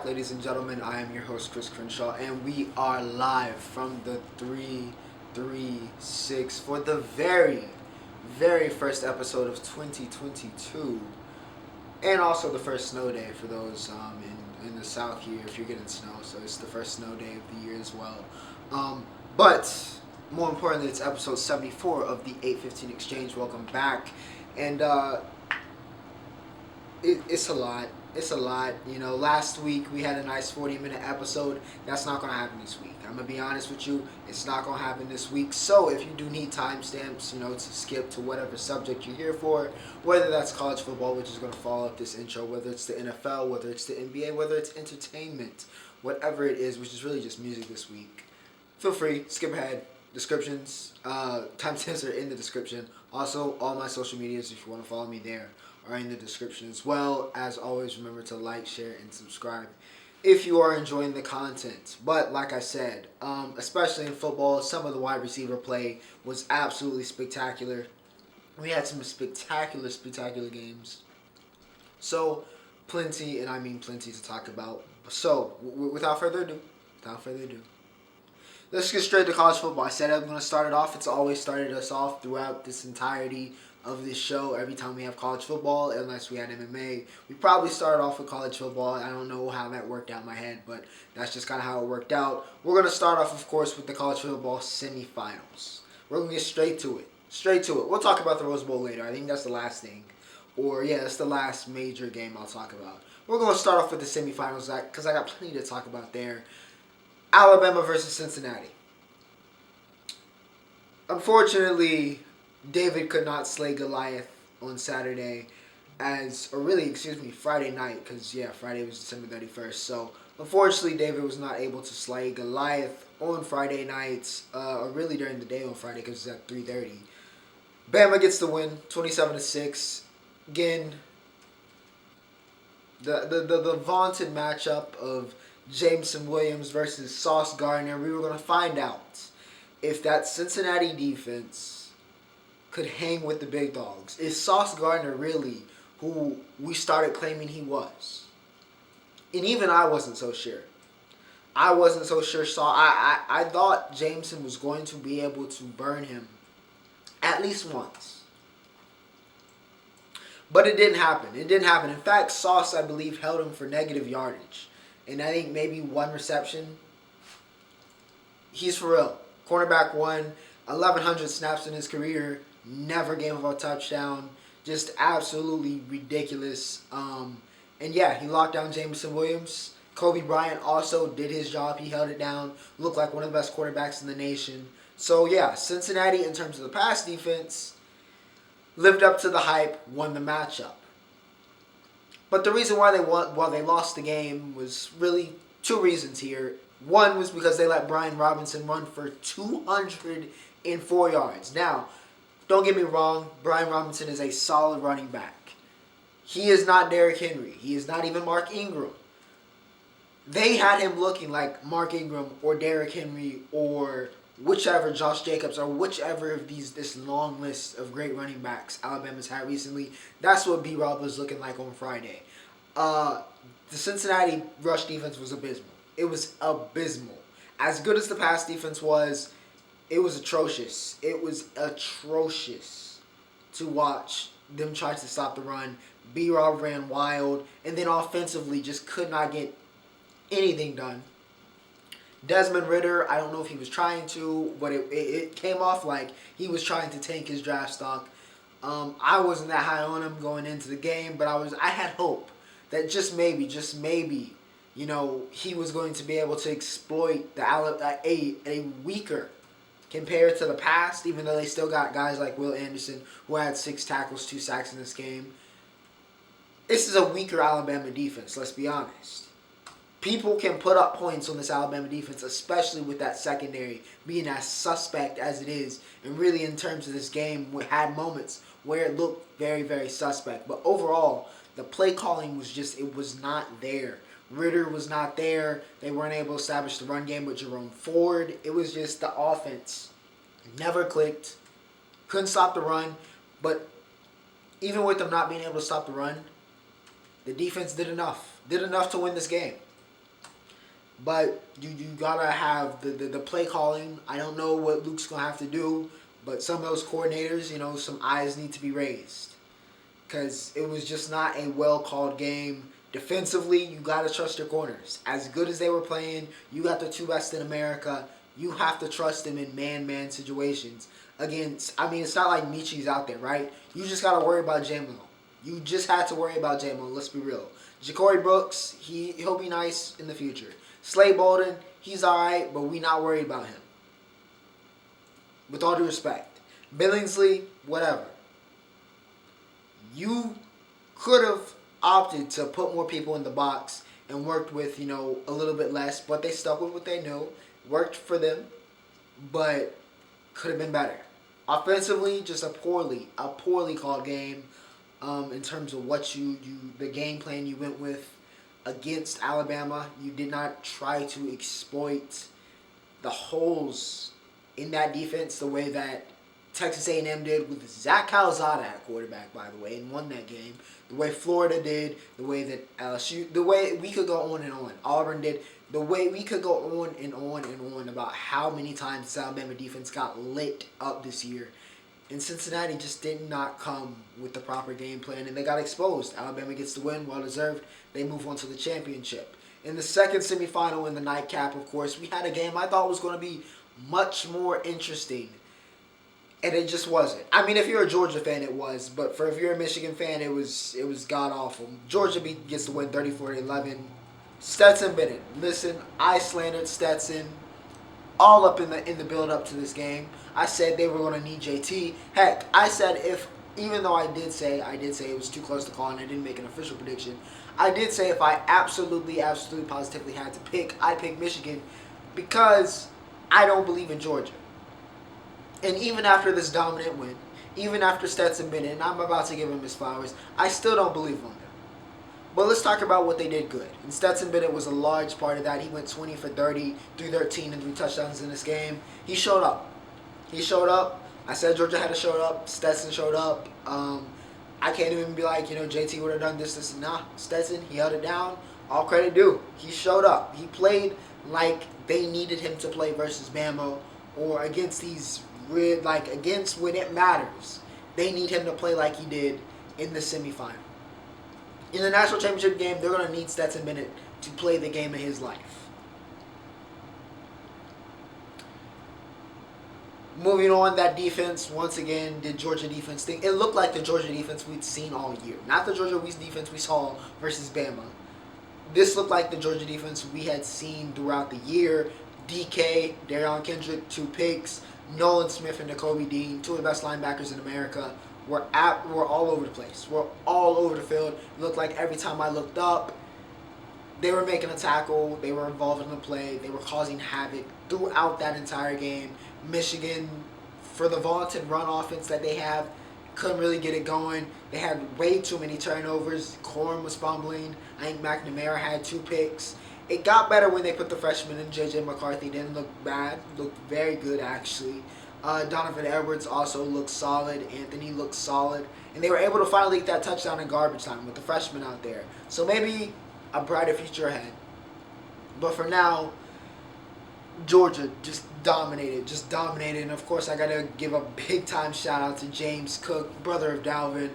ladies and gentlemen. I am your host, Chris Crenshaw, and we are live from the 336 for the very, very first episode of 2022, and also the first snow day for those in the south here, if you're getting snow. So it's the first snow day of the year as well. But more importantly, it's episode 74 of the 815 Exchange. Welcome back. And it's a lot. It's a lot. You know, last week we had a nice 40-minute episode. That's not going to happen this week. I'm going to be honest with you. It's not going to happen this week. So if you do need timestamps, to skip to whatever subject you're here for, whether that's college football, which is going to follow up this intro, whether it's the NFL, whether it's the NBA, whether it's entertainment, whatever it is, which is really just music this week, feel free. Skip ahead. Descriptions, timestamps are in the description. Also, all my social medias, if you want to follow me there, are in the description as well. As always, remember to like, share, and subscribe if you are enjoying the content. But like I said, especially in football, some of the wide receiver play was absolutely spectacular. We had some spectacular games. So, plenty, and I mean plenty to talk about. So, without further ado, let's get straight to college football. I said I'm going to start it off. It's always started us off throughout this entirety of this show. Every time we have college football, unless we had MMA, we probably started off with college football. I don't know how that worked out in my head, but that's just kind of how it worked out. We're going to start off, of course, with the college football semifinals. We're going to get straight to it. We'll talk about the Rose Bowl later. I think that's the last thing. That's the last major game I'll talk about. We're going to start off with the semifinals because I got plenty to talk about there. Alabama versus Cincinnati. Unfortunately, David could not slay Goliath on Friday night, because Friday was December 31st. So unfortunately, David was not able to slay Goliath on Friday nights, or really during the day on Friday, because it's at 3:30. Bama gets the win, 27-6. Again, the vaunted matchup of Jameson Williams versus Sauce Gardner. We were going to find out if that Cincinnati defense could hang with the big dogs. Is Sauce Gardner really who we started claiming he was? And even I wasn't so sure. I thought Jameson was going to be able to burn him at least once. But it didn't happen. In fact, Sauce, I believe, held him for negative yardage. And I think maybe one reception. He's for real. Cornerback 1,100 snaps in his career. Never gave up a touchdown. Just absolutely ridiculous. He locked down Jameson Williams. Kobe Bryant also did his job. He held it down. Looked like one of the best quarterbacks in the nation. So, Cincinnati, in terms of the pass defense, lived up to the hype, won the matchup. But the reason why they lost the game was really two reasons here. One was because they let Brian Robinson run for 204 yards. Now, don't get me wrong, Brian Robinson is a solid running back. He is not Derrick Henry. He is not even Mark Ingram. They had him looking like Mark Ingram or Derrick Henry or whichever, Josh Jacobs, or whichever of this long list of great running backs Alabama's had recently. That's what B-Rob was looking like on Friday. The Cincinnati rush defense was abysmal. It was abysmal. As good as the pass defense was, it was atrocious. It was atrocious to watch them try to stop the run. B-Rob ran wild, and then offensively just could not get anything done. Desmond Ridder, I don't know if he was trying to, but it came off like he was trying to tank his draft stock. I wasn't that high on him going into the game, but I had hope that just maybe, he was going to be able to exploit a weaker compared to the past, even though they still got guys like Will Anderson, who had 6 tackles, 2 sacks in this game. This is a weaker Alabama defense, let's be honest. People can put up points on this Alabama defense, especially with that secondary being as suspect as it is. And really, in terms of this game, we had moments where it looked very, very suspect. But overall, the play calling was not there. Ridder was not there. They weren't able to establish the run game with Jerome Ford. It was just the offense never clicked. Couldn't stop the run. But even with them not being able to stop the run, the defense did enough. Did enough to win this game. But you gotta have the play calling. I don't know what Luke's gonna have to do, but some of those coordinators, some eyes need to be raised. Because it was just not a well-called game. Defensively, you got to trust your corners. As good as they were playing, you got the two best in America. You have to trust them in man-man situations. It's not like Michi's out there, right? You just got to worry about Jamalo. You just had to worry about Jamalo, let's be real. Ja'Cory Brooks, he'll be nice in the future. Slade Bolden, he's all right, but we not worried about him. With all due respect. Billingsley, whatever. You could have opted to put more people in the box and worked with, a little bit less, but they stuck with what they knew. Worked for them, but could have been better. Offensively, just a poorly called game in terms of what the game plan you went with against Alabama. You did not try to exploit the holes in that defense the way that Texas A&M did with Zach Calzada at quarterback, by the way, and won that game. The way Florida did, the way that LSU, the way we could go on and on. Auburn did, the way we could go on and on and on about how many times the Alabama defense got lit up this year. And Cincinnati just did not come with the proper game plan, and they got exposed. Alabama gets the win, well-deserved. They move on to the championship. In the second semifinal in the nightcap, of course, we had a game I thought was going to be much more interesting. And it just wasn't. If you're a Georgia fan, it was. But if you're a Michigan fan, it was god-awful. Georgia gets the win 34-11. Stetson Bennett. Listen, I slandered Stetson all up in the build-up to this game. I said they were going to need JT. Heck, I said even though I did say it was too close to call and I didn't make an official prediction, I did say if I absolutely, positively had to pick, I'd pick Michigan because I don't believe in Georgia. And even after this dominant win, even after Stetson Bennett, and I'm about to give him his flowers, I still don't believe on them. But let's talk about what they did good. And Stetson Bennett was a large part of that. He went 20 for 30, 313, and 3 touchdowns in this game. He showed up. I said Georgia had to show up. Stetson showed up. I can't even be like, JT would have done this. Nah, Stetson, he held it down. All credit due. He showed up. He played like they needed him to play versus Bama or against these against when it matters. They need him to play like he did in the semifinal. In the national championship game, they're going to need Stetson Bennett to play the game of his life. Moving on, that defense, once again, did Georgia defense thing. It looked like the Georgia defense we'd seen all year. Not the Georgia defense we saw versus Bama. This looked like the Georgia defense we had seen throughout the year. DK, Darion Kendrick, 2 picks. Nolan Smith and Nakobe Dean, 2 of the best linebackers in America, were all over the place. We're all over the field. It looked like every time I looked up, they were making a tackle. They were involved in the play. They were causing havoc throughout that entire game. Michigan, for the vaunted run offense that they have, couldn't really get it going. They had way too many turnovers. Corum was fumbling. I think McNamara had 2 picks. It got better when they put the freshman in. J.J. McCarthy didn't look bad. Looked very good, actually. Donovan Edwards also looked solid. Anthony looked solid. And they were able to finally get that touchdown in garbage time with the freshman out there. So maybe a brighter future ahead. But for now, Georgia just dominated. And, of course, I got to give a big-time shout-out to James Cook, brother of Dalvin.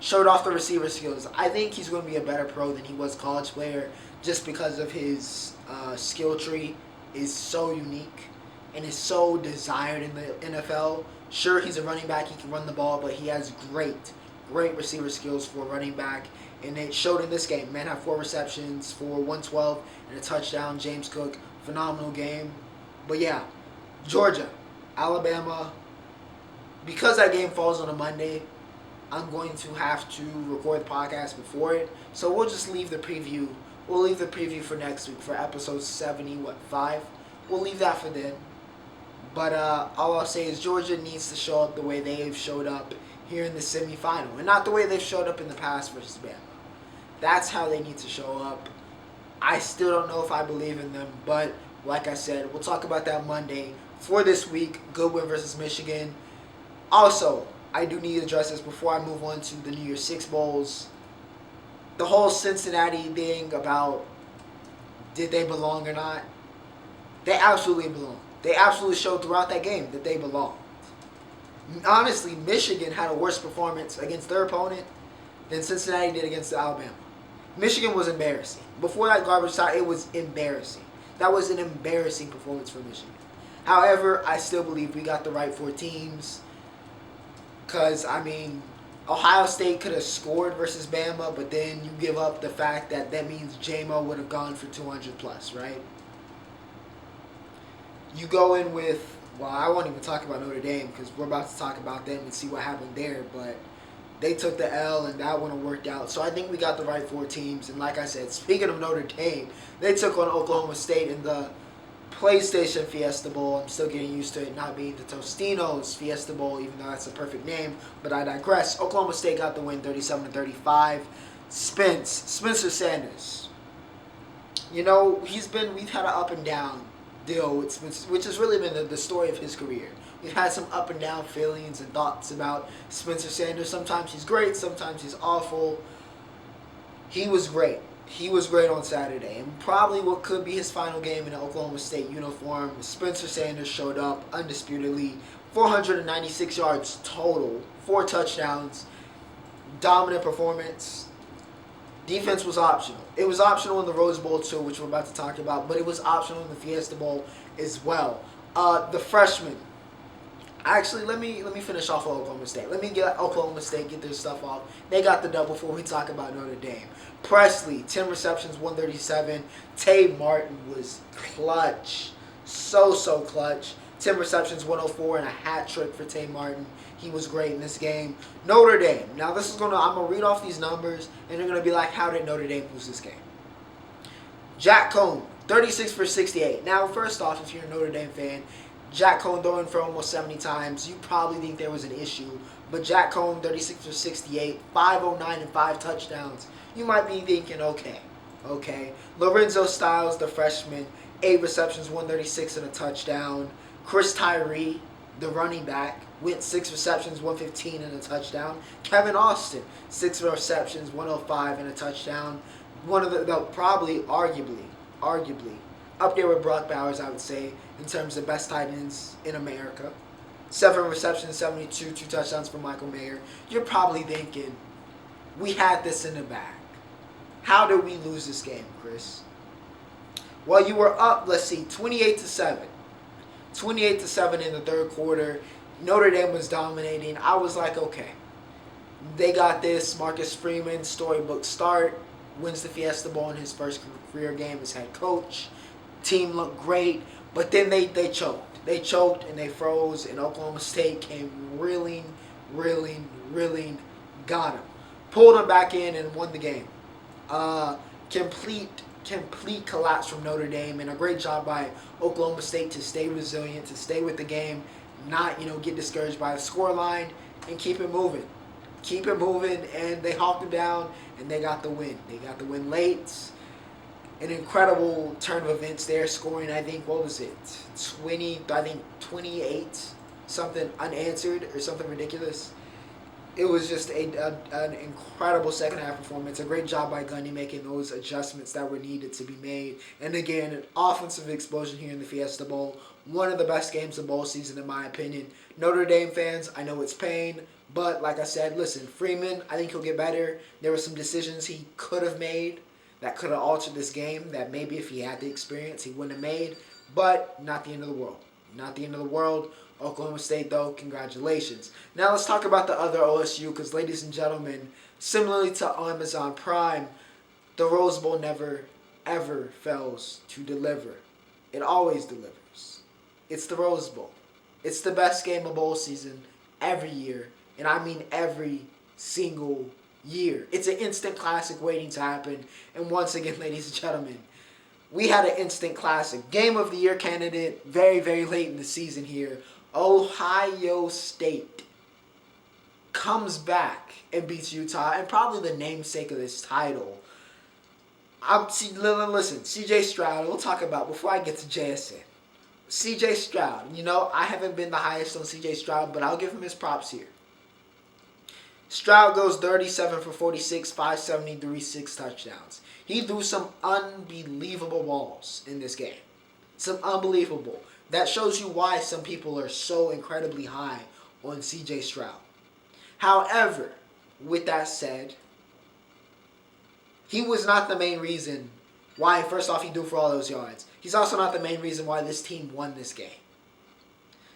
Showed off the receiver skills. I think he's going to be a better pro than he was college player just because of his skill tree is so unique and is so desired in the NFL. Sure, he's a running back. He can run the ball, but he has great receiver skills for a running back. And it showed in this game. Man had 4 receptions for 112 and a touchdown. James Cook, phenomenal game. But yeah, Georgia, Alabama. Because that game falls on a Monday, I'm going to have to record the podcast before it. So we'll just leave the preview. We'll leave the preview for next week for episode 5. We'll leave that for then. But all I'll say is Georgia needs to show up the way they've showed up here in the semifinal. And not the way they've showed up in the past versus Bama. That's how they need to show up. I still don't know if I believe in them. But like I said, we'll talk about that Monday. For this week, good win versus Michigan. Also, I do need to address this before I move on to the New Year's Six Bowls. The whole Cincinnati thing about Did they belong or not? They absolutely belong. They absolutely showed throughout that game that they belong. Honestly, Michigan had a worse performance against their opponent than Cincinnati did against Alabama. Michigan was embarrassing. Before that garbage time, it was embarrassing. That was an embarrassing performance for Michigan. However, I still believe we got the right 4 teams. Because, I mean, Ohio State could have scored versus Bama, but then you give up the fact that means J-Mo would have gone for 200 plus, right? You go in with, well, I won't even talk about Notre Dame because we're about to talk about them and see what happened there, but they took the L and that wouldn't have worked out. So I think we got the right 4 teams. And like I said, speaking of Notre Dame, they took on Oklahoma State in the PlayStation Fiesta Bowl. I'm still getting used to it not being the Tostinos Fiesta Bowl, even though that's a perfect name, but I digress. Oklahoma State got the win 37-35. Spencer Sanders. You know, we've had an up and down deal with Spencer, which has really been the story of his career. We've had some up and down feelings and thoughts about Spencer Sanders. Sometimes he's great, sometimes he's awful. He was great. He was great on Saturday. And probably what could be his final game in an Oklahoma State uniform. Spencer Sanders showed up undisputedly. 496 yards total. 4 touchdowns. Dominant performance. Defense was optional. It was optional in the Rose Bowl too, which we're about to talk about. But it was optional in the Fiesta Bowl as well. The freshman. Actually, let me finish off with Oklahoma State. Let me get Oklahoma State, get their stuff off. They got the dub before we talk about Notre Dame. Presley, 10 receptions, 137. Tay Martin was clutch. So clutch. 10 receptions, 104, and a hat trick for Tay Martin. He was great in this game. Notre Dame. Now, I'm going to read off these numbers, and you're going to be like, how did Notre Dame lose this game? Jack Cohn, 36 for 68. Now, first off, if you're a Notre Dame fan, Jack Cohn throwing for almost 70 times, you probably think there was an issue. But Jack Cohn, 36 for 68, 509 and 5 touchdowns. You might be thinking, okay. Lorenzo Styles, the freshman, 8 receptions, 136 and a touchdown. Chris Tyree, the running back, went 6 receptions, 115 and a touchdown. Kevin Austin, 6 receptions, 105 and a touchdown. One of the probably, arguably, up there with Brock Bowers, I would say, in terms of best tight ends in America. 7 receptions, 72, 2 touchdowns for Michael Mayer. You're probably thinking, we had this in the bag. How did we lose this game, Chris? Well, you were up, 28-7. 28-7 in the third quarter. Notre Dame was dominating. I was like, okay, they got this. Marcus Freeman, storybook start, wins the Fiesta Bowl in his first career game as head coach. Team looked great, but then they choked. They choked and they froze, and Oklahoma State came reeling, got him. Pulled him back in and won the game. Complete collapse from Notre Dame, and a great job by Oklahoma State to stay resilient, to stay with the game, not get discouraged by the scoreline, and keep it moving. And they hawked them down, and they got the win. They got the win late. An incredible turn of events there, scoring, I think, 28, something unanswered or something ridiculous. It was just an incredible second half performance. A great job by Gundy making those adjustments that were needed to be made. And again, an offensive explosion here in the Fiesta Bowl. One of the best games of bowl season, in my opinion. Notre Dame fans, I know it's pain. But like I said, listen, Freeman, I think he'll get better. There were some decisions he could have made that could have altered this game that maybe if he had the experience, he wouldn't have made. But not the end of the world. Not the end of the world. Oklahoma State, though, congratulations. Now let's talk about the other OSU, because, ladies and gentlemen, similarly to Amazon Prime, the Rose Bowl never, ever fails to deliver. It always delivers. It's the Rose Bowl. It's the best game of bowl season every year, and I mean every single year. It's an instant classic waiting to happen, and once again, ladies and gentlemen, we had an instant classic. Game of the Year candidate very, very late in the season here. Ohio State comes back and beats Utah, and probably the namesake of this title. Listen, CJ Stroud, we'll talk about before I get to JSN. CJ Stroud, I haven't been the highest on CJ Stroud, but I'll give him his props here. Stroud goes 37 for 46, 573, 6 touchdowns. He threw some unbelievable balls in this game. Some unbelievable. That shows you why some people are so incredibly high on C.J. Stroud. However, with that said, he was not the main reason why, first off, he threw for all those yards. He's also not the main reason why this team won this game.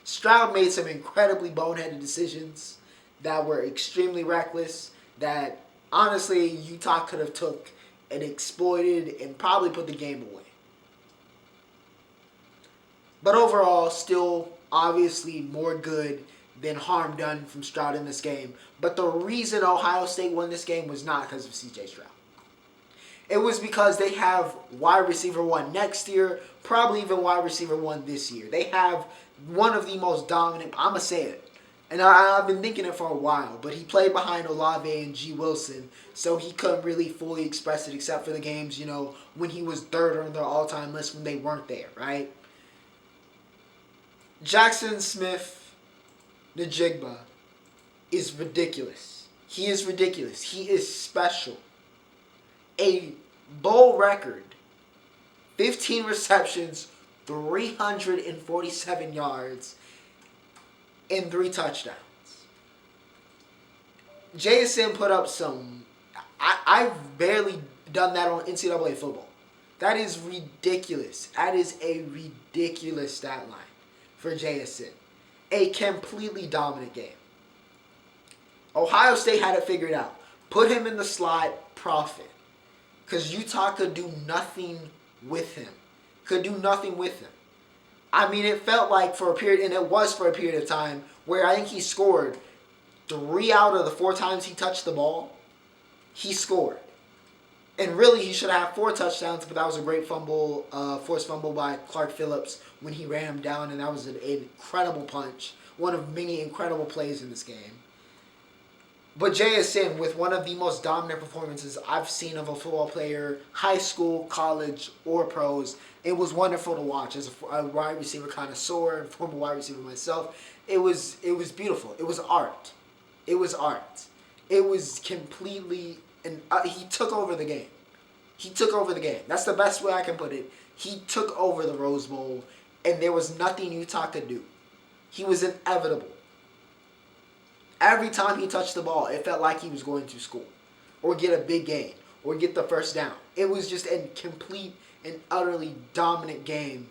Stroud made some incredibly boneheaded decisions that were extremely reckless, that honestly Utah could have took and exploited and probably put the game away. But overall, still obviously more good than harm done from Stroud in this game. But the reason Ohio State won this game was not because of C.J. Stroud. It was because they have wide receiver 1 next year, probably even wide receiver 1 this year. They have one of the most dominant, I'm going to say it, and I've been thinking it for a while, but he played behind Olave and G. Wilson, so he couldn't really fully express it except for the games, when he was third on their all-time list when they weren't there, right? Jackson Smith-Njigba is ridiculous. He is ridiculous. He is special. A bowl record, 15 receptions, 347 yards, and 3 touchdowns. JSN put up some... I've barely done that on NCAA football. That is ridiculous. That is a ridiculous stat line for JSN. A completely dominant game. Ohio State had it figured out. Put him in the slot, profit. Because Utah could do nothing with him. I mean, it felt like for a period, and it was for a period of time, where I think he scored 3 out of the 4 times he touched the ball. He scored. And really, he should have 4 touchdowns, but that was a great fumble, forced fumble by Clark Phillips when he ran him down, and that was an incredible punch. One of many incredible plays in this game. But JSN, with one of the most dominant performances I've seen of a football player, high school, college, or pros, it was wonderful to watch. As a wide receiver connoisseur and former wide receiver myself, it was beautiful. It was art. It was completely... he took over the game. That's the best way I can put it. He took over the Rose Bowl, and there was nothing Utah could do. He was inevitable. Every time he touched the ball, it felt like he was going to score or get a big gain or get the first down. It was just a complete and utterly dominant game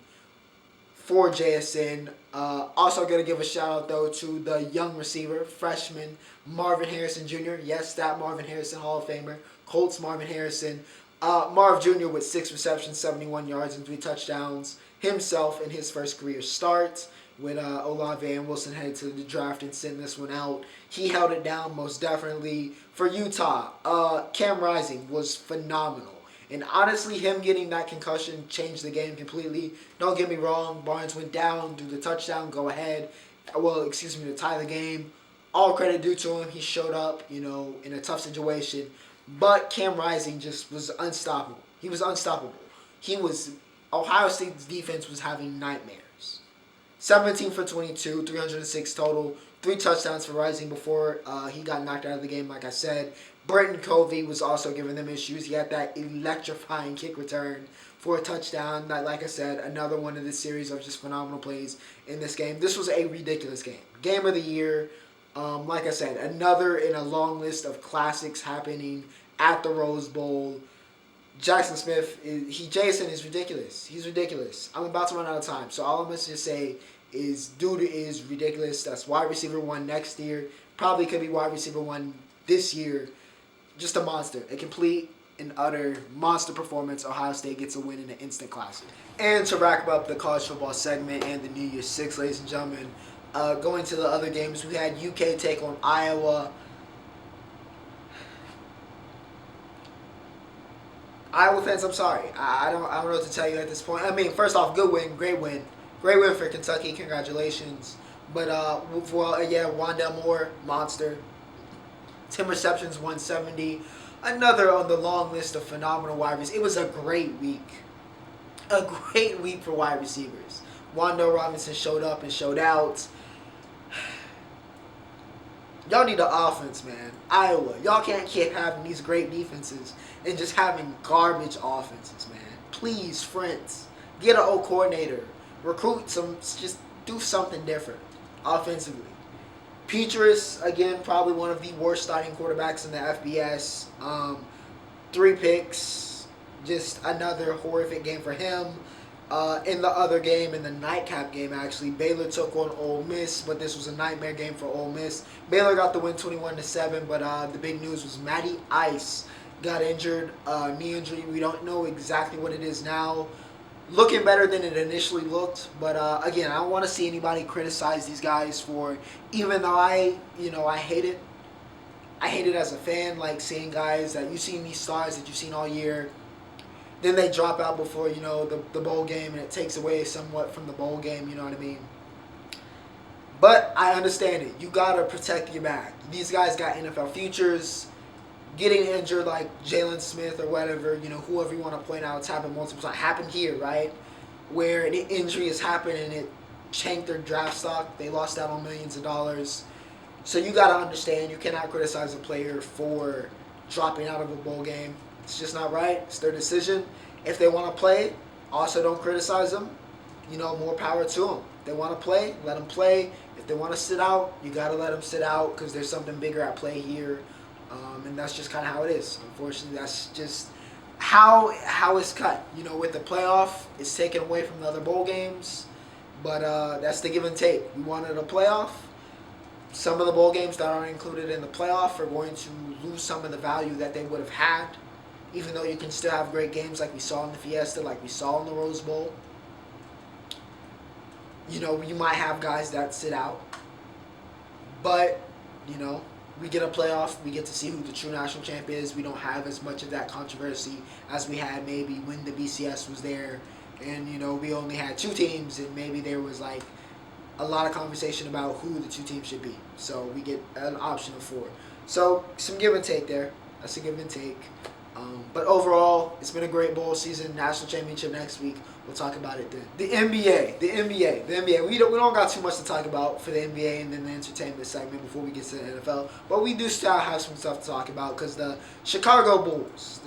for JSN. Also going to give a shout out, though, to the young receiver, freshman Marvin Harrison Jr. Yes, that Marvin Harrison, Hall of Famer. Colts Marvin Harrison. Marv Jr. with 6 receptions, 71 yards, and 3 touchdowns. Himself in his first career start. With Olave and Wilson headed to the draft and sent this one out. He held it down most definitely. For Utah, Cam Rising was phenomenal. And honestly, him getting that concussion changed the game completely. Don't get me wrong, Barnes went down, do the touchdown, go ahead. To tie the game. All credit due to him. He showed up, in a tough situation. But Cam Rising just was unstoppable. He was unstoppable. Ohio State's defense was having nightmares. 17 for 22, 306 total, 3 touchdowns for Rising before he got knocked out of the game, like I said. Brenton Covey was also giving them issues. He had that electrifying kick return for a touchdown. That, like I said, another one of this series of just phenomenal plays in this game. This was a ridiculous game. Game of the year. Like I said, another in a long list of classics happening at the Rose Bowl. Jackson Smith, JSN is ridiculous. He's ridiculous. I'm about to run out of time, so all I'm going to just say is dude is ridiculous. That's wide receiver 1 next year. Probably could be wide receiver 1 this year. Just a monster. A complete and utter monster performance. Ohio State gets a win in an instant classic. And to wrap up the college football segment and the New Year's Six, ladies and gentlemen, going to the other games, we had UK take on Iowa. Iowa fans, I'm sorry. I don't know what to tell you at this point. I mean, first off, good win, great win. Great win for Kentucky, congratulations. But, Wandell Moore, monster. 10 receptions, 170. Another on the long list of phenomenal wide receivers. It was a great week. A great week for wide receivers. Wandell Robinson showed up and showed out. Y'all need an offense, man. Iowa, y'all can't keep having these great defenses and just having garbage offenses, man. Please, friends, get an O coordinator, recruit some, just do something different offensively. Petrus, again, probably one of the worst starting quarterbacks in the FBS. 3 picks, just another horrific game for him. In the other game, in the nightcap game, actually, Baylor took on Ole Miss, but this was a nightmare game for Ole Miss. Baylor got the win 21-7, but the big news was Matty Ice got injured, knee injury. We don't know exactly what it is now. Looking better than it initially looked, but again, I don't want to see anybody criticize these guys for, even though I hate it. I hate it as a fan, like seeing guys that you've seen, these stars that you've seen all year, then they drop out before, the bowl game, and it takes away somewhat from the bowl game, you know what I mean? But I understand it. You got to protect your back. These guys got NFL futures. Getting injured like Jalen Smith or whatever, whoever you want to point out, it's happened multiple times. Happened here, right? Where an injury has happened and it chanked their draft stock. They lost out on millions of dollars. So you got to understand, you cannot criticize a player for dropping out of a bowl game. It's just not right. It's their decision. If they want to play, also don't criticize them. More power to them. If they want to play, let them play. If they want to sit out, you got to let them sit out because there's something bigger at play here. And that's just kind of how it is. Unfortunately, that's just how it's cut. With the playoff, it's taken away from the other bowl games. But that's the give and take. We wanted a playoff. Some of the bowl games that aren't included in the playoff are going to lose some of the value that they would have had. Even though you can still have great games like we saw in the Fiesta, like we saw in the Rose Bowl. You might have guys that sit out. But, we get a playoff. We get to see who the true national champ is. We don't have as much of that controversy as we had maybe when the BCS was there. And, we only had 2 teams, and maybe there was, a lot of conversation about who the 2 teams should be. So we get an option of 4. So some give and take there. That's a give and take. But overall, it's been a great bowl season. National championship next week. We'll talk about it then. The NBA. We don't got too much to talk about for the NBA and then the entertainment segment before we get to the NFL. But we do still have some stuff to talk about because the Chicago Bulls,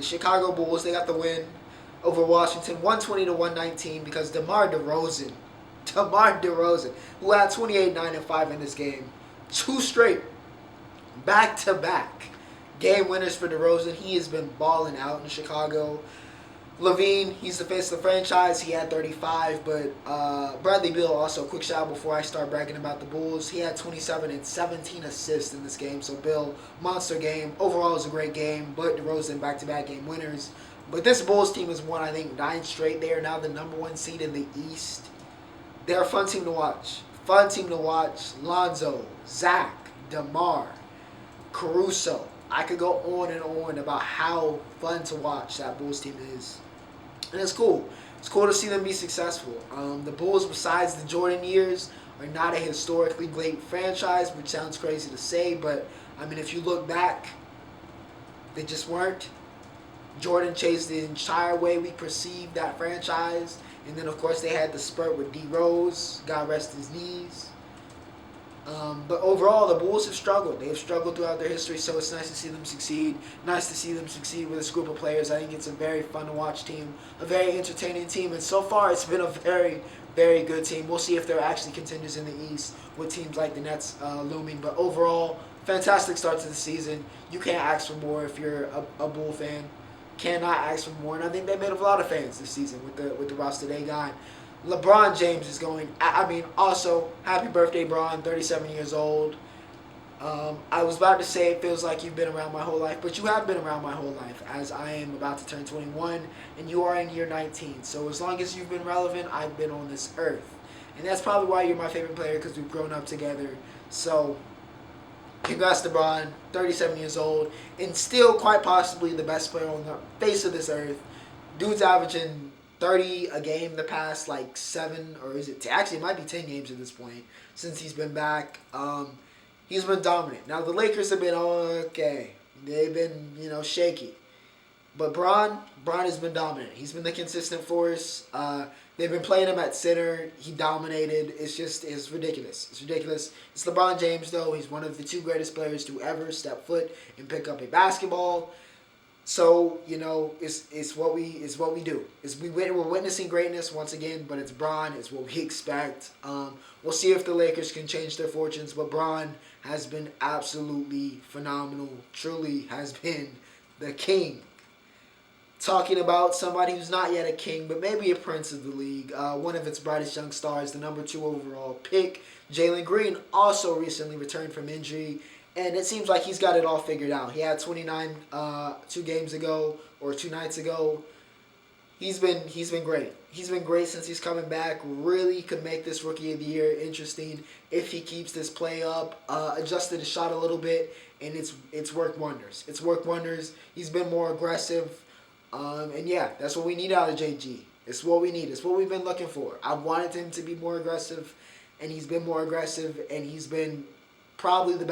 they got the win over Washington, 120-119 because Demar Derozan, who had 28, 9, and 5 in this game, 2 straight, back-to-back game winners for DeRozan. He has been balling out in Chicago. Levine, he's the face of the franchise. He had 35, but Bradley Beal also, quick shout before I start bragging about the Bulls. He had 27 and 17 assists in this game. So Bill, monster game. Overall, it was a great game, but DeRozan back-to-back game winners. But this Bulls team has won, I think, 9 straight. They are now the number 1 seed in the East. They're a fun team to watch. Lonzo, Zach, DeMar, Caruso. I could go on and on about how fun to watch that Bulls team is. And it's cool. It's cool to see them be successful. The Bulls, besides the Jordan years, are not a historically great franchise, which sounds crazy to say, but, if you look back, they just weren't. Jordan changed the entire way we perceived that franchise. And then, of course, they had the spurt with D. Rose. God rest his knees. But overall, the Bulls have struggled. They have struggled throughout their history, so it's nice to see them succeed. Nice to see them succeed with this group of players. I think it's a very fun to watch team, a very entertaining team, and so far it's been a very, very good team. We'll see if they're actually contenders in the East with teams like the Nets looming. But overall, fantastic start to the season. You can't ask for more if you're a Bull fan. Cannot ask for more, and I think they made a lot of fans this season with the roster they got. LeBron James is going, also, happy birthday, Bron, 37 years old. I was about to say it feels like you've been around my whole life, but you have been around my whole life, as I am about to turn 21, and you are in year 19. So as long as you've been relevant, I've been on this earth. And that's probably why you're my favorite player, because we've grown up together. So, congrats to Bron, 37 years old, and still quite possibly the best player on the face of this earth. Dude's averaging 30 a game the past 7, or is it actually it might be 10 games at this point since he's been back. He's been dominant. Now the Lakers have been okay. They've been, shaky. But Bron has been dominant. He's been the consistent force. They've been playing him at center. He dominated. It's ridiculous. It's ridiculous. It's LeBron James, though. He's one of the 2 greatest players to ever step foot and pick up a basketball. So, it's what we do. We're witnessing greatness once again, but it's Bron. It's what we expect. We'll see if the Lakers can change their fortunes, but Bron has been absolutely phenomenal. Truly has been the king. Talking about somebody who's not yet a king, but maybe a prince of the league. One of its brightest young stars, the number 2 overall pick, Jalen Green, also recently returned from injury. And it seems like he's got it all figured out. He had 29 2 games ago or 2 nights ago. He's been great. He's been great since he's coming back. Really could make this Rookie of the Year interesting if he keeps this play up. Adjusted his shot a little bit, and it's worked wonders. It's worked wonders. He's been more aggressive. And yeah, that's what we need out of JG. It's what we need. It's what we've been looking for. I wanted him to be more aggressive, and he's been more aggressive, and he's been probably the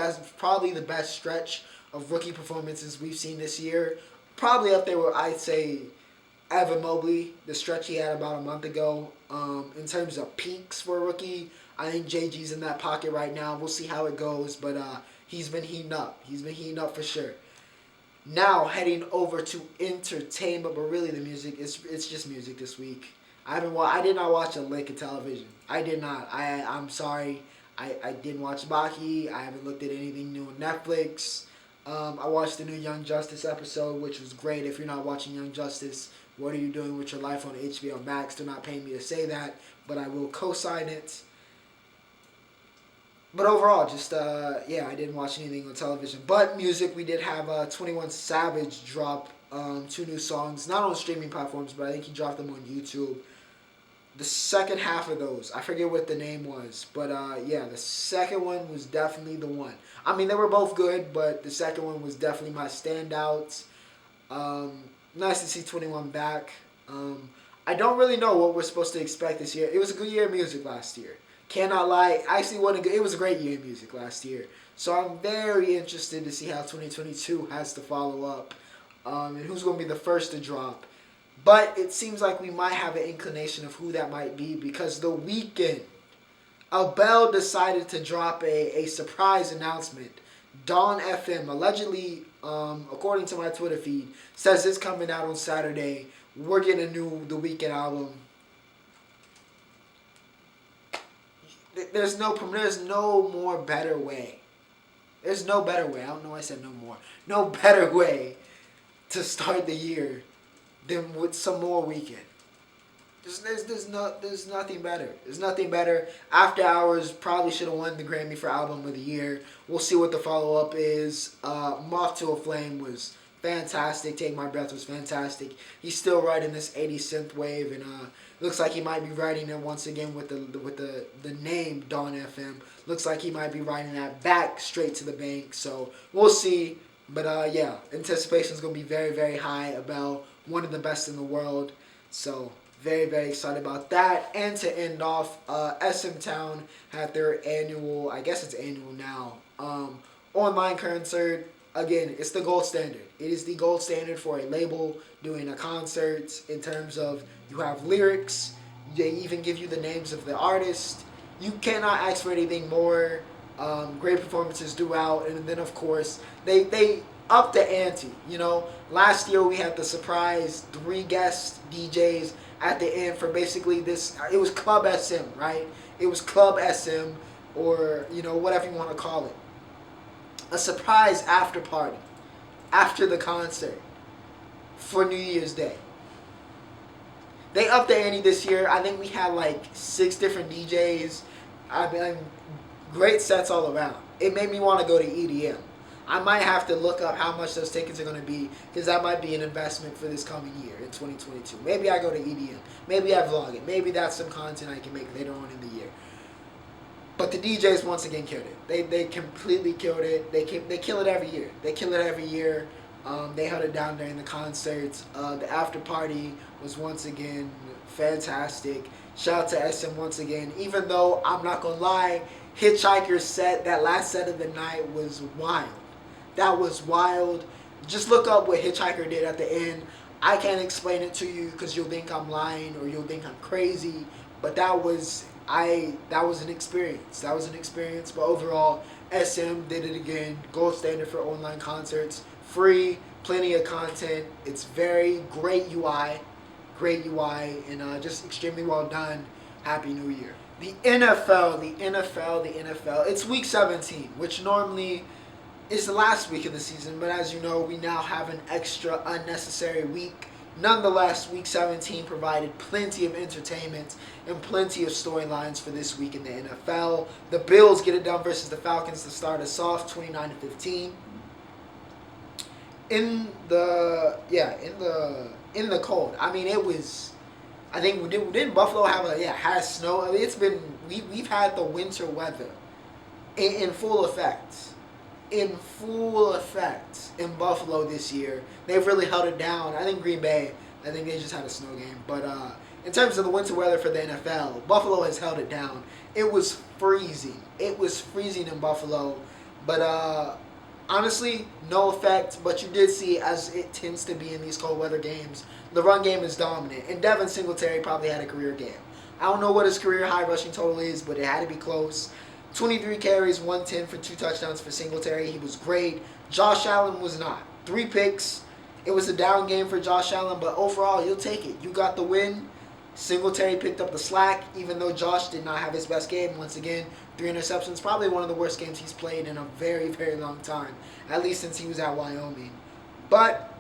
best stretch of rookie performances we've seen this year. Probably up there where I'd say Evan Mobley, the stretch he had about a month ago. In terms of peaks for a rookie, I think JG's in that pocket right now. We'll see how it goes, but he's been heating up. He's been heating up for sure. Now heading over to entertainment, but really the music, it's just music this week. I did not watch a lick of television. I did not. I'm sorry. I didn't watch Becky. I haven't looked at anything new on Netflix. I watched the new Young Justice episode, which was great. If you're not watching Young Justice, what are you doing with your life on HBO Max? They're not paying me to say that, but I will co-sign it. But overall, I didn't watch anything on television. But music, we did have 21 Savage drop 2 new songs, not on streaming platforms, but I think he dropped them on YouTube. The second half of those, I forget what the name was, but the second one was definitely the one. I mean, they were both good, but the second one was definitely my standout. Nice to see 21 back. I don't really know what we're supposed to expect this year. It was a good year of music last year. Cannot lie. Actually, it was a great year of music last year. So I'm very interested to see how 2022 has to follow up and who's going to be the first to drop. But it seems like we might have an inclination of who that might be because the Weeknd, Abel decided to drop a surprise announcement. Dawn FM, allegedly, according to my Twitter feed, says it's coming out on Saturday. We're getting the Weeknd album. There's no more better way. There's no better way. I don't know why I said no more. No better way to start the year than with some more Weeknd. There's nothing better. There's nothing better. After Hours probably should have won the Grammy for Album of the Year. We'll see what the follow-up is. Moth to a Flame was fantastic. Take My Breath was fantastic. He's still riding this 80s synth wave, and looks like he might be riding it once again with the name Dawn FM. Looks like he might be riding that back straight to the bank. So we'll see. But anticipation is going to be very, very high about one of the best in the world. So very, very excited about that. And to end off, SMTown had their annual, I guess it's annual now, online concert. Again, it's the gold standard. It is the gold standard for a label doing a concert in terms of you have lyrics. They even give you the names of the artist. You cannot ask for anything more. Great performances throughout. And then, of course, they up the ante. Last year we had the surprise 3 guest DJs at the end for basically this. It was Club SM, right? It was Club SM or, whatever you want to call it. A surprise after party after the concert for New Year's Day. They upped the ante this year. I think we had like 6 different DJs. I mean, great sets all around. It made me want to go to EDM. I might have to look up how much those tickets are going to be because that might be an investment for this coming year in 2022. Maybe I go to EDM. Maybe I vlog it. Maybe that's some content I can make later on in the year. But the DJs once again killed it. They completely killed it. They kill it every year. They kill it every year. They held it down during the concerts. The after party was once again fantastic. Shout out to SM once again. Even though I'm not gonna lie, Hitchhiker's set, that last set of the night was wild. That was wild. Just look up what Hitchhiker did at the end. I can't explain it to you because you'll think I'm lying or you'll think I'm crazy. But that was an experience. That was an experience. But overall, SM did it again. Gold standard for online concerts. Free, plenty of content. It's very great UI, and just extremely well done. Happy New Year. The NFL. It's week 17, which normally is the last week of the season, but as you know, we now have an extra unnecessary week. Nonetheless, week 17 provided plenty of entertainment and plenty of storylines for this week in the NFL. The Bills get it done versus the Falcons to start us off, 29-15. In the cold. I mean, it was. I think didn't Buffalo have had snow? I mean, we've had the winter weather in full effect. In Buffalo this year. They've really held it down. I think Green Bay, they just had a snow game. But in terms of the winter weather for the NFL, Buffalo has held it down. It was freezing. It was freezing in Buffalo. But honestly, no effect. But you did see, as it tends to be in these cold weather games, the run game is dominant. And Devin Singletary probably had a career game. I don't know what his career high rushing total is, but it had to be close. 23 carries, 110 for 2 touchdowns for Singletary. He was great. Josh Allen was not. 3 picks. It was a down game for Josh Allen, but overall, you'll take it. You got the win. Singletary picked up the slack, even though Josh did not have his best game. Once again, 3 interceptions. Probably one of the worst games he's played in a very, very long time, at least since he was at Wyoming. But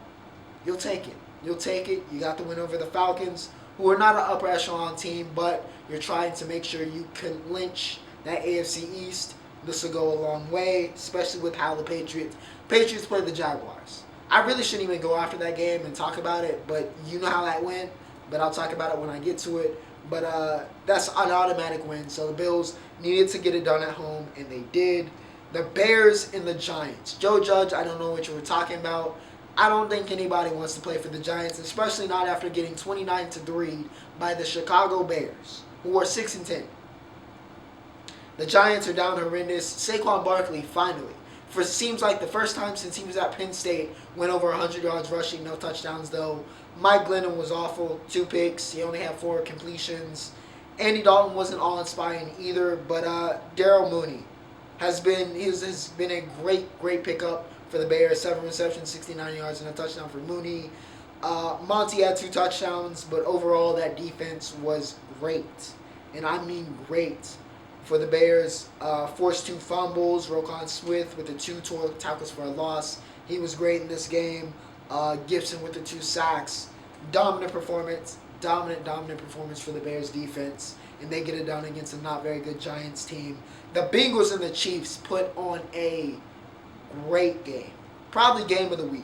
you'll take it. You got the win over the Falcons, who are not an upper echelon team, but you're trying to make sure you can lynch that AFC East. This will go a long way, especially with how the Patriots play the Jaguars. I really shouldn't even go after that game and talk about it, but you know how that went. But I'll talk about it when I get to it. But that's an automatic win. So the Bills needed to get it done at home, and they did. The Bears and the Giants. Joe Judge, I don't know what you were talking about. I don't think anybody wants to play for the Giants, especially not after getting 29-3 by the Chicago Bears, who are 6-10. The Giants are down horrendous. Saquon Barkley, finally, seems like the first time since he was at Penn State, went over 100 yards rushing, no touchdowns though. Mike Glennon was awful, 2 picks. He only had 4 completions. Andy Dalton wasn't all-inspiring either, but Darryl Mooney has been a great pickup for the Bears. 7 receptions, 69 yards, and a touchdown for Mooney. Monty had 2 touchdowns, but overall that defense was great, and I mean great. For the Bears, forced 2 fumbles. Roquan Smith with the 2 tackles for a loss. He was great in this game. Gibson with the 2 sacks. Dominant performance for the Bears defense. And they get it done against a not very good Giants team. The Bengals and the Chiefs put on a great game. Probably game of the week,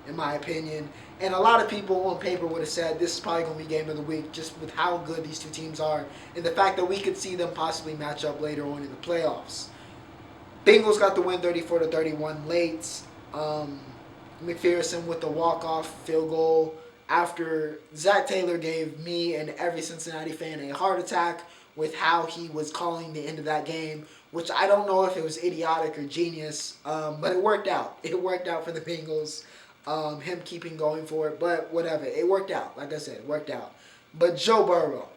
in my opinion. And a lot of people on paper would have said this is probably going to be game of the week just with how good these 2 teams are and the fact that we could see them possibly match up later on in the playoffs. Bengals got the win 34-31 late. McPherson with the walk-off field goal after Zach Taylor gave me and every Cincinnati fan a heart attack with how he was calling the end of that game, which I don't know if it was idiotic or genius, but it worked out. It worked out for the Bengals. Him keeping going for it, but whatever. It worked out. Like I said, it worked out. But Joe Burrow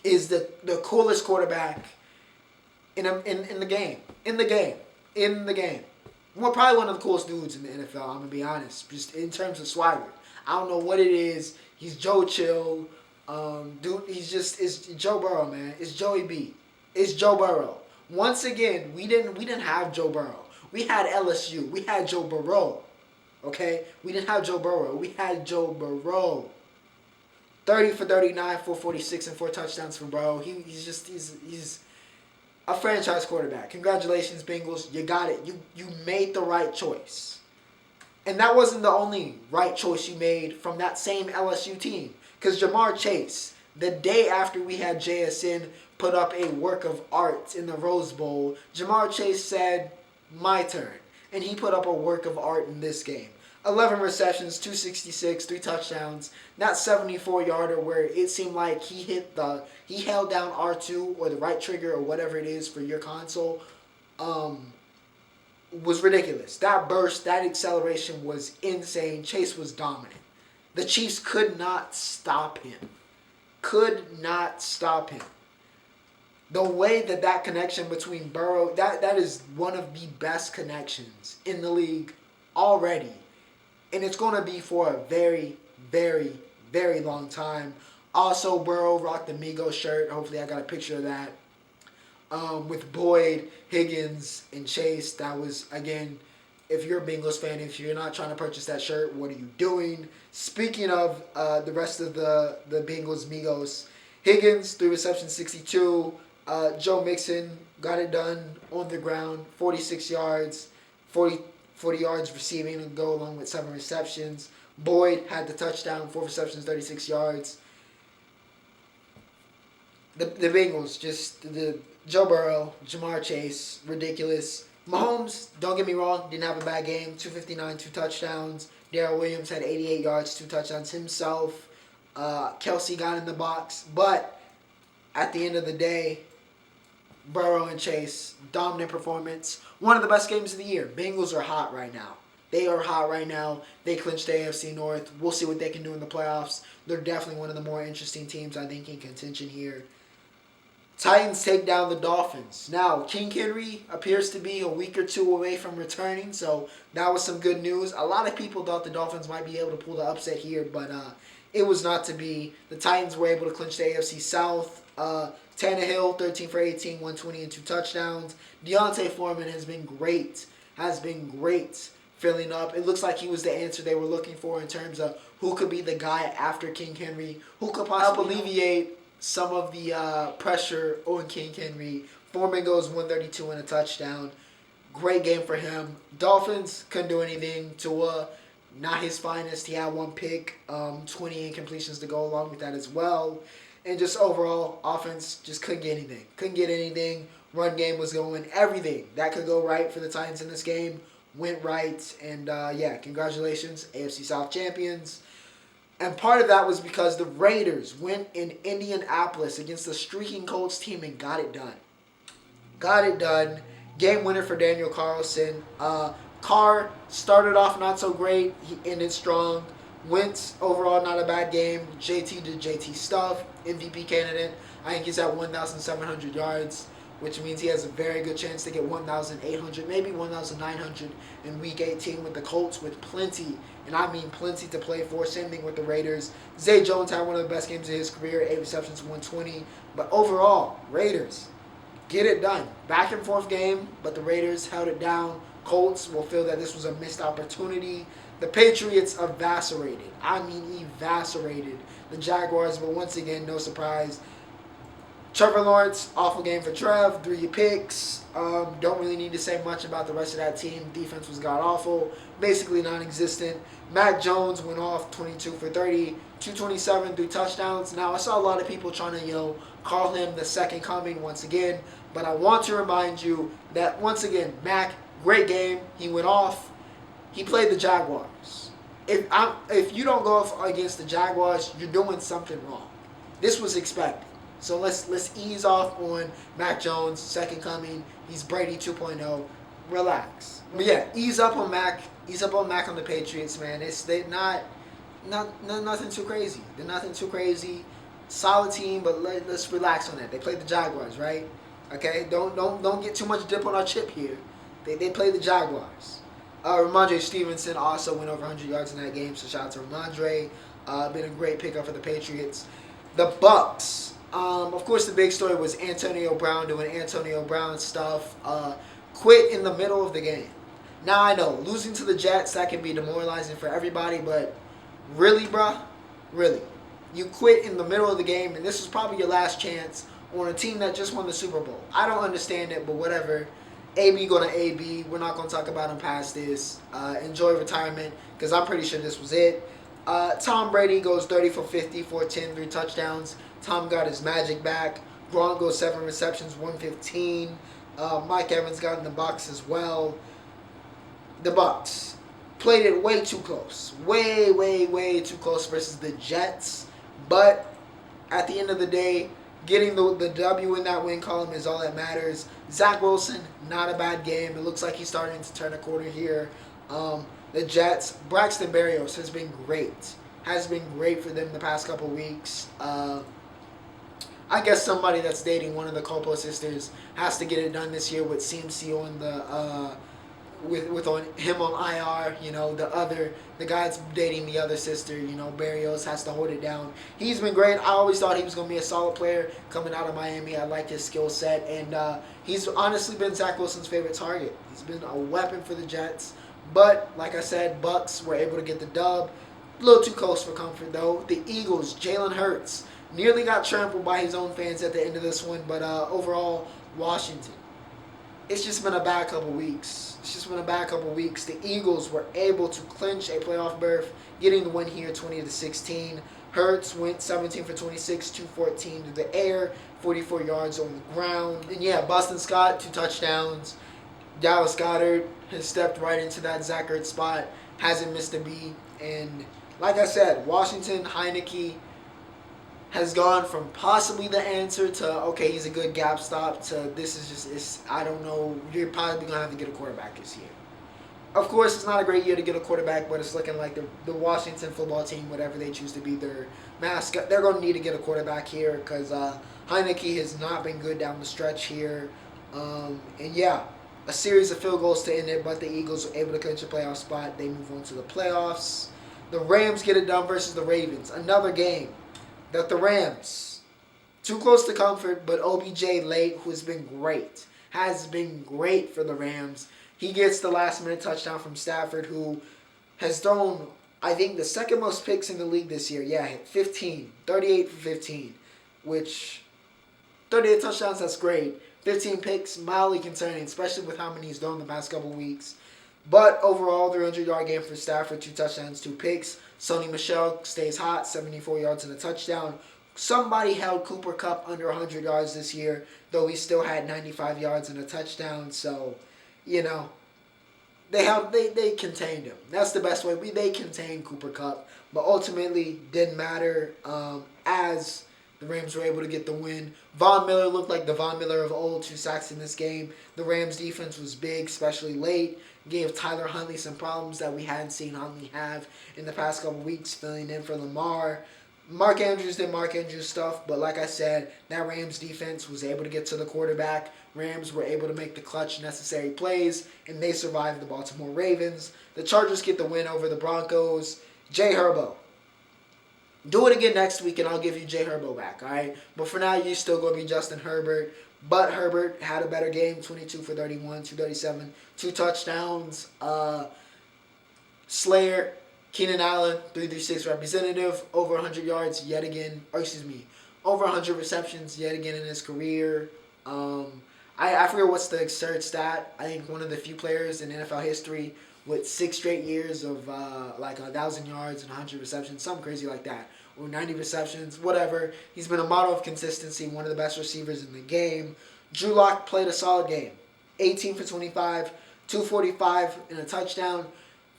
is the coolest quarterback in the game. Well, probably one of the coolest dudes in the NFL, I'm going to be honest. Just in terms of swagger. I don't know what it is. He's Joe Chill. Dude, it's Joe Burrow, man. It's Joey B. It's Joe Burrow. Once again, we didn't have Joe Burrow. We had LSU. We had Joe Burrow. Okay? We didn't have Joe Burrow. We had Joe Burrow. 30 for 39, 446, and 4 touchdowns for Burrow. He's a franchise quarterback. Congratulations, Bengals. You got it. You made the right choice. And that wasn't the only right choice you made from that same LSU team. Because Jamar Chase, the day after we had JSN put up a work of art in the Rose Bowl, Jamar Chase said, my turn. And he put up a work of art in this game. 11 receptions, 266, 3 touchdowns. That 74-yarder where it seemed like he held down R2 or the right trigger or whatever it is for your console, was ridiculous. That burst, that acceleration was insane. Chase was dominant. The Chiefs could not stop him. Could not stop him. The way that connection between Burrow, that is one of the best connections in the league already. And it's going to be for a very, very, very long time. Also, Burrow rocked the Migos shirt. Hopefully I got a picture of that. With Boyd, Higgins, and Chase. That was, again, if you're a Bengals fan, if you're not trying to purchase that shirt, what are you doing? Speaking of the rest of the Bengals Migos, Higgins, 3 receptions, 62. Joe Mixon got it done on the ground, 46 yards, 40 yards receiving and go along with 7 receptions. Boyd had the touchdown, 4 receptions, 36 yards. The Bengals, just the Joe Burrow, Jamar Chase, ridiculous. Mahomes, don't get me wrong, didn't have a bad game. 259, 2 touchdowns. Darrell Williams had 88 yards, 2 touchdowns himself. Kelsey got in the box. But at the end of the day, Burrow and Chase, dominant performance. One of the best games of the year. Bengals are hot right now. They are hot right now. They clinched the AFC North. We'll see what they can do in the playoffs. They're definitely one of the more interesting teams, I think, in contention here. Titans take down the Dolphins. Now, King Henry appears to be a week or 2 away from returning, so that was some good news. A lot of people thought the Dolphins might be able to pull the upset here, but it was not to be. The Titans were able to clinch the AFC South. Tannehill, 13 for 18, 120 and 2 touchdowns. Deontay Foreman has been great. Filling up. It looks like he was the answer they were looking for in terms of who could be the guy after King Henry, who could possibly help alleviate some of the pressure on King Henry. Foreman goes 132 and a touchdown. Great game for him. Dolphins couldn't do anything. Tua, not his finest. He had 1 pick, 20 incompletions to go along with that as well. And just overall, offense just couldn't get anything. Run game was going. Everything that could go right for the Titans in this game went right. And, congratulations, AFC South champions. And part of that was because the Raiders went in Indianapolis against the streaking Colts team and got it done. Game winner for Daniel Carlson. Carr started off not so great. He ended strong. Wentz, overall, not a bad game. JT did JT stuff. MVP candidate. I think he's at 1,700 yards, which means he has a very good chance to get 1,800, maybe 1,900 in Week 18 with the Colts, with plenty, and I mean plenty to play for. Same thing with the Raiders. Zay Jones had one of the best games of his career, 8 receptions, 120. But overall, Raiders get it done. Back and forth game, but the Raiders held it down. Colts will feel that this was a missed opportunity. The Patriots evaporated the Jaguars, but once again, no surprise. Trevor Lawrence, awful game for Trev, 3 picks. Don't really need to say much about the rest of that team. Defense was god-awful, basically non-existent. Mac Jones went off 22 for 30, 227, 3 touchdowns. Now, I saw a lot of people trying to, call him the second coming once again, but I want to remind you that, once again, Mac, great game. He went off. He played the Jaguars. If you don't go off against the Jaguars, you're doing something wrong. This was expected. So let's ease off on Mac Jones, second coming. He's Brady 2.0. Relax. But yeah, ease up on Mac. Ease up on Mac on the Patriots, man. They're not nothing too crazy. They're nothing too crazy. Solid team, but let's relax on that. They played the Jaguars, right? Okay, don't get too much dip on our chip here. They played the Jaguars. Ramondre Stevenson also went over 100 yards in that game, so shout out to Ramondre. Been a great pickup for the Patriots. The Bucks. Of course, the big story was Antonio Brown doing Antonio Brown stuff. Quit in the middle of the game. Now, I know, losing to the Jets, that can be demoralizing for everybody, but really, bruh? Really? You quit in the middle of the game, and this is probably your last chance on a team that just won the Super Bowl. I don't understand it, but whatever. AB going to AB. We're not going to talk about him past this. Enjoy retirement, because I'm pretty sure this was it. Tom Brady goes 30 for 50, 410, 3 touchdowns. Tom got his magic back. Gronk goes 7 receptions, 115. Mike Evans got in the box as well. The Bucks played it way too close. Way too close versus the Jets. But at the end of the day, getting the W in that win column is all that matters. Zach Wilson, not a bad game. It looks like he's starting to turn a corner here. The Jets, Braxton Berrios has been great. has been great for them the past couple weeks. I guess somebody that's dating one of the Copo sisters has to get it done this year with CMC on the with on him on IR. You know, the guy that's dating the other sister. You know, Barrios has to hold it down. He's been great. I always thought he was going to be a solid player coming out of Miami. I like his skill set, and he's honestly been Zach Wilson's favorite target. He's been a weapon for the Jets. But like I said, Bucks were able to get the dub. A little too close for comfort though. The Eagles, Jalen Hurts, nearly got trampled by his own fans at the end of this one. But overall, Washington, it's just been a bad couple weeks. The Eagles were able to clinch a playoff berth, getting the win here 20-16. Hurts went 17 for 26, 214 to the air, 44 yards on the ground. And yeah, Boston Scott, 2 touchdowns. Dallas Goedert has stepped right into that Zach Ertz spot, hasn't missed a beat. And like I said, Washington, Heineke has gone from possibly the answer to, okay, he's a good gap stop, to this is just, I don't know, you're probably going to have to get a quarterback this year. Of course, it's not a great year to get a quarterback, but it's looking like the Washington football team, whatever they choose to be their mascot, they're going to need to get a quarterback here because Heineke has not been good down the stretch here. And yeah, a series of field goals to end it, but the Eagles were able to clinch a playoff spot. They move on to the playoffs. The Rams get it done versus the Ravens. Another game that the Rams, too close to comfort, but OBJ late, who has been great for the Rams. He gets the last-minute touchdown from Stafford, who has thrown, I think, the second most picks in the league this year. Yeah, 15, 38 for 15, which 38 touchdowns, that's great. 15 picks, mildly concerning, especially with how many he's thrown the past couple weeks. But overall, 300-yard game for Stafford, 2 touchdowns, 2 picks. Sony Michel stays hot, 74 yards and a touchdown. Somebody held Cooper Kupp under 100 yards this year, though he still had 95 yards and a touchdown. So, you know, they contained him. That's the best way. They contained Cooper Kupp, but ultimately didn't matter as the Rams were able to get the win. Von Miller looked like the Von Miller of old, 2 sacks in this game. The Rams defense was big, especially late. Gave Tyler Huntley some problems that we hadn't seen Huntley have in the past couple weeks, filling in for Lamar. Mark Andrews did Mark Andrews stuff, but like I said, that Rams defense was able to get to the quarterback. Rams were able to make the clutch necessary plays, and they survived the Baltimore Ravens. The Chargers get the win over the Broncos. Jay Herbo. Do it again next week, and I'll give you Jay Herbo back, all right? But for now, you're still going to be Justin Herbert. But Herbert had a better game, 22 for 31, 237, 2 touchdowns. Slayer, Keenan Allen, 336 representative, over 100 yards yet again. Over 100 receptions yet again in his career. I forget what's the absurd stat. I think one of the few players in NFL history with 6 straight years of like 1,000 yards and 100 receptions, something crazy like that. Or 90 receptions, whatever. He's been a model of consistency, one of the best receivers in the game. Drew Lock played a solid game. 18 for 25, 245 and a touchdown.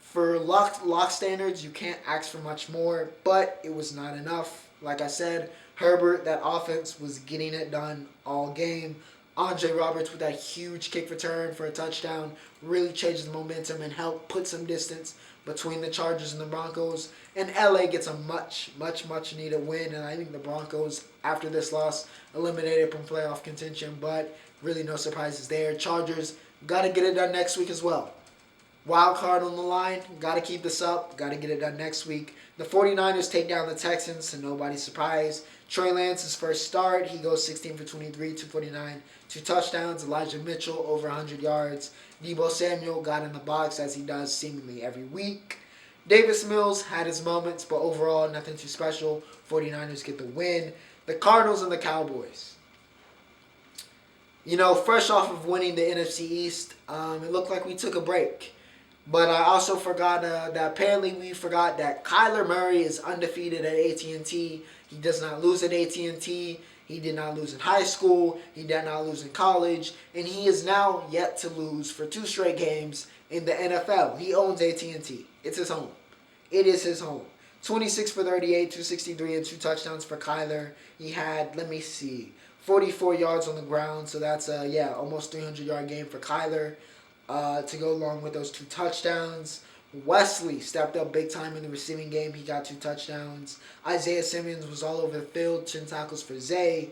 For Lock standards, you can't ask for much more, but it was not enough. Like I said, Herbert, that offense was getting it done all game. Andre Roberts with that huge kick return for a touchdown really changed the momentum and helped put some distance between the Chargers and the Broncos. And LA gets a much, much, much needed win. And I think the Broncos, after this loss, eliminated from playoff contention. But really no surprises there. Chargers got to get it done next week as well. Wild card on the line. Got to keep this up. Got to get it done next week. The 49ers take down the Texans, so nobody's surprised. Trey Lance's first start, he goes 16 for 23, 249, 2 touchdowns. Elijah Mitchell, over 100 yards. Deebo Samuel got in the box, as he does seemingly every week. Davis Mills had his moments, but overall, nothing too special. 49ers get the win. The Cardinals and the Cowboys. You know, fresh off of winning the NFC East, it looked like we took a break. But I also forgot that apparently we forgot that Kyler Murray is undefeated at AT&T. He does not lose at AT&T. He did not lose in high school. He did not lose in college. And he is now yet to lose for 2 straight games in the NFL. He owns AT&T. It's his home. It is his home. 26 for 38, 263, and 2 touchdowns for Kyler. He had, 44 yards on the ground. So that's almost 300-yard game for Kyler. To go along with those 2 touchdowns. Wesley stepped up big time in the receiving game. He got 2 touchdowns. Isaiah Simmons was all over the field, 10 tackles for Zay.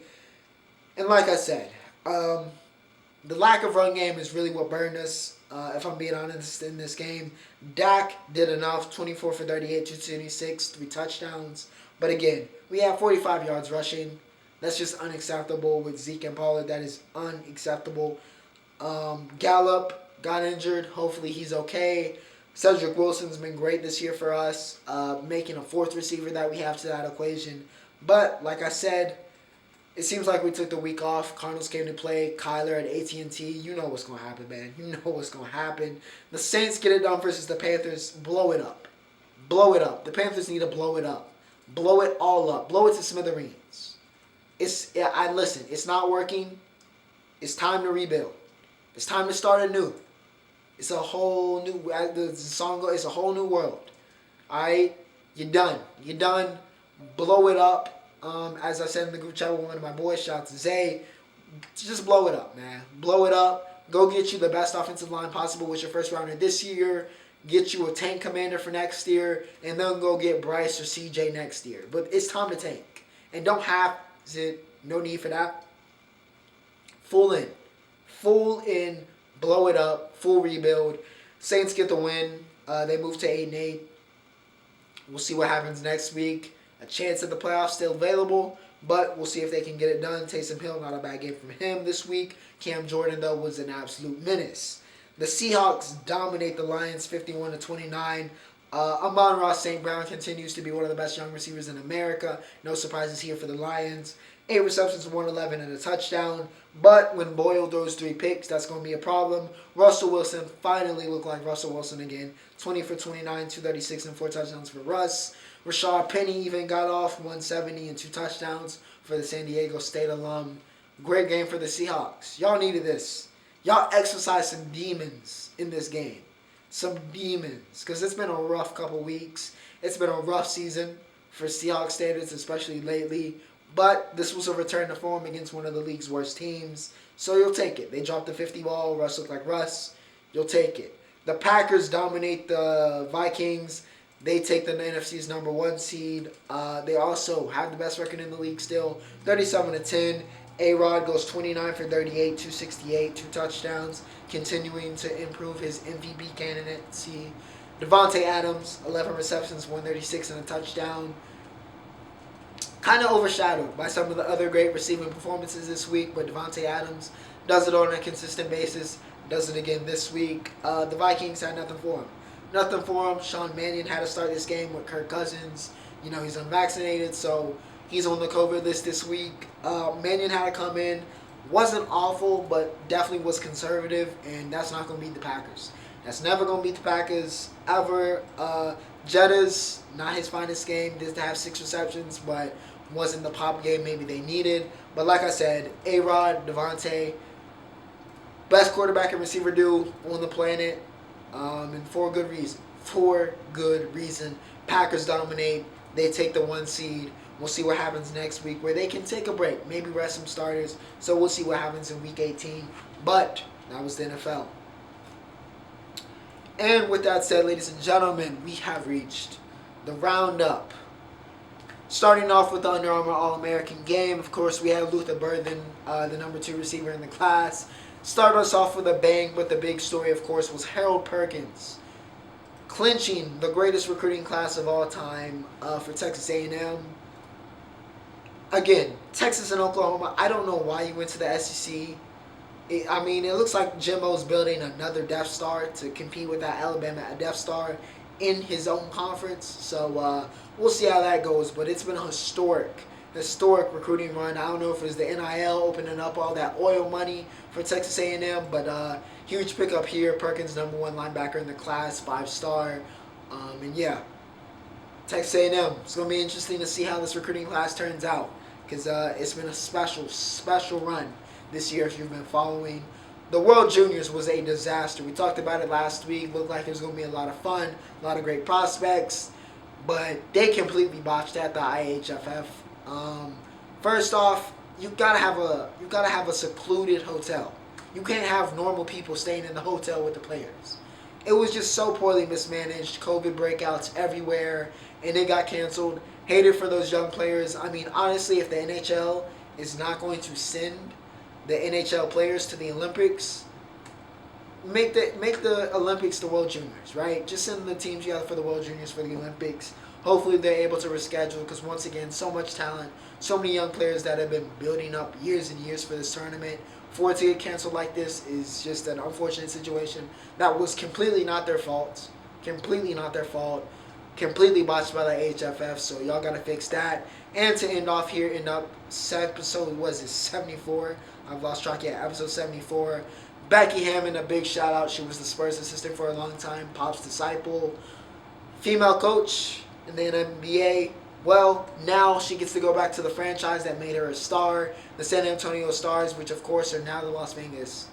And like I said, the lack of run game is really what burned us, if I'm being honest, in this game. Dak did enough, 24 for 38, 226, 3 touchdowns. But again, we have 45 yards rushing. That's just unacceptable with Zeke and Pollard. That is unacceptable. Gallup got injured. Hopefully he's okay. Cedric Wilson's been great this year for us, making a 4th receiver that we have to that equation. But, like I said, it seems like we took the week off. Cardinals came to play. Kyler at AT&T. You know what's going to happen, man. You know what's going to happen. The Saints get it done versus the Panthers. Blow it up. Blow it up. The Panthers need to blow it up. Blow it all up. Blow it to smithereens. Listen, it's not working. It's time to rebuild. It's time to start anew. It's a whole new, the song goes, it's a whole new world. All right? You're done. You're done. Blow it up. As I said in the group chat with one of my boys, shout out to Zay, just blow it up, man. Blow it up. Go get you the best offensive line possible with your first rounder this year. Get you a tank commander for next year, and then go get Bryce or CJ next year. But it's time to tank. And don't have it. No need for that. Full in. Full in. Blow it up. Full rebuild. Saints get the win. They move to 8-8. We'll see what happens next week. A chance at the playoffs still available, but we'll see if they can get it done. Taysom Hill, not a bad game from him this week. Cam Jordan, though, was an absolute menace. The Seahawks dominate the Lions 51-29. Amon-Ra St. Brown continues to be one of the best young receivers in America. No surprises here for the Lions. 8 receptions, 111, and a touchdown. But when Boyle throws 3 picks, that's going to be a problem. Russell Wilson finally looked like Russell Wilson again. 20 for 29, 236, and 4 touchdowns for Russ. Rashad Penny even got off, 170 and 2 touchdowns for the San Diego State alum. Great game for the Seahawks. Y'all needed this. Y'all exercised some demons in this game. Some demons. Because it's been a rough couple weeks. It's been a rough season for Seahawks standards, especially lately. But this was a return to form against one of the league's worst teams. So you'll take it. They dropped the 50 ball. Russ looked like Russ. You'll take it. The Packers dominate the Vikings. They take the NFC's number 1 seed. They also have the best record in the league still, 37-10. A-Rod goes 29 for 38, 268, 2 touchdowns, continuing to improve his MVP candidacy. Devontae Adams, 11 receptions, 136 and a touchdown. Kind of overshadowed by some of the other great receiving performances this week, but Devontae Adams does it on a consistent basis, does it again this week. The Vikings had nothing for him. Nothing for him. Sean Mannion had to start this game with Kirk Cousins. You know, he's unvaccinated, so he's on the COVID list this week. Mannion had to come in. Wasn't awful, but definitely was conservative, and that's not going to beat the Packers. That's never going to beat the Packers, ever. Jetta's not his finest game. Did have 6 receptions, but wasn't the pop game maybe they needed. But like I said, A-Rod, Devontae, best quarterback and receiver duo on the planet. And for good reason. For good reason. Packers dominate. They take the 1 seed. We'll see what happens next week where they can take a break. Maybe rest some starters. So we'll see what happens in Week 18. But that was the NFL. And with that said, ladies and gentlemen, we have reached the Roundup. Starting off with the Under Armour All-American game. Of course, we have Luther Burden, the number 2 receiver in the class. Start us off with a bang, but the big story, of course, was Harold Perkins clinching the greatest recruiting class of all time for Texas A&M. Again, Texas and Oklahoma, I don't know why you went to the SEC. It looks like Jimbo's building another Death Star to compete with that Alabama Death Star in his own conference. So we'll see how that goes, but it's been a historic recruiting run. I don't know if it was the NIL opening up all that oil money for Texas A&M, but huge pickup here. Perkins, number 1 linebacker in the class, 5-star. And yeah, Texas A&M. It's going to be interesting to see how this recruiting class turns out because it's been a special run this year if you've been following. The World Juniors was a disaster. We talked about it last week. Looked like it was going to be a lot of fun, a lot of great prospects, but they completely botched at the IHFF. First off, you gotta have a secluded hotel. You can't have normal people staying in the hotel with the players. it was just so poorly mismanaged. COVID breakouts everywhere, and it got canceled. Hated for those young players. I mean, honestly, if the NHL is not going to send the NHL players to the Olympics, make the Olympics the World Juniors, right? Just send the teams together for the World Juniors for the Olympics. Hopefully they're able to reschedule, because once again, so much talent, so many young players that have been building up years and years for this tournament. For it to get canceled like this is just an unfortunate situation. That was completely not their fault. Completely not their fault. Completely botched by the HFF, so y'all got to fix that. And to end off here, episode, was it 74? I've lost track yet. Episode 74. Becky Hammon, a big shout out. She was the Spurs assistant for a long time. Pop's disciple. Female coach in the NBA. Well, now she gets to go back to the franchise that made her a star. The San Antonio Stars, which of course are now the Las Vegas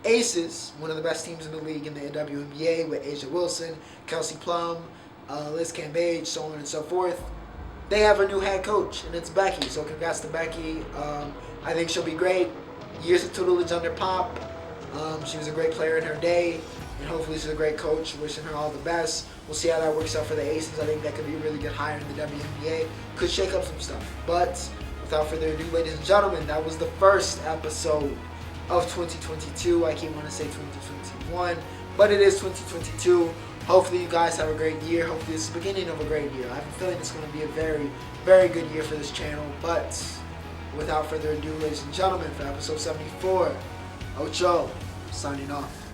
Aces. One of the best teams in the league in the WNBA with Asia Wilson, Kelsey Plum, Liz Cambage, so on and so forth. They have a new head coach, and it's Becky. So congrats to Becky. I think she'll be great. Years of tutelage under Pop. She was a great player in her day, and hopefully she's a great coach. Wishing her all the best. We'll see how that works out for the Aces. I think that could be a really good hire in the WNBA. Could shake up some stuff. But without further ado, ladies and gentlemen, that was the first episode of 2022. I keep wanting to say 2021, but it is 2022. Hopefully you guys have a great year. Hopefully this is the beginning of a great year. I have a feeling it's going to be a very, very good year for this channel. But without further ado, ladies and gentlemen, for episode 74, Ocho, signing off.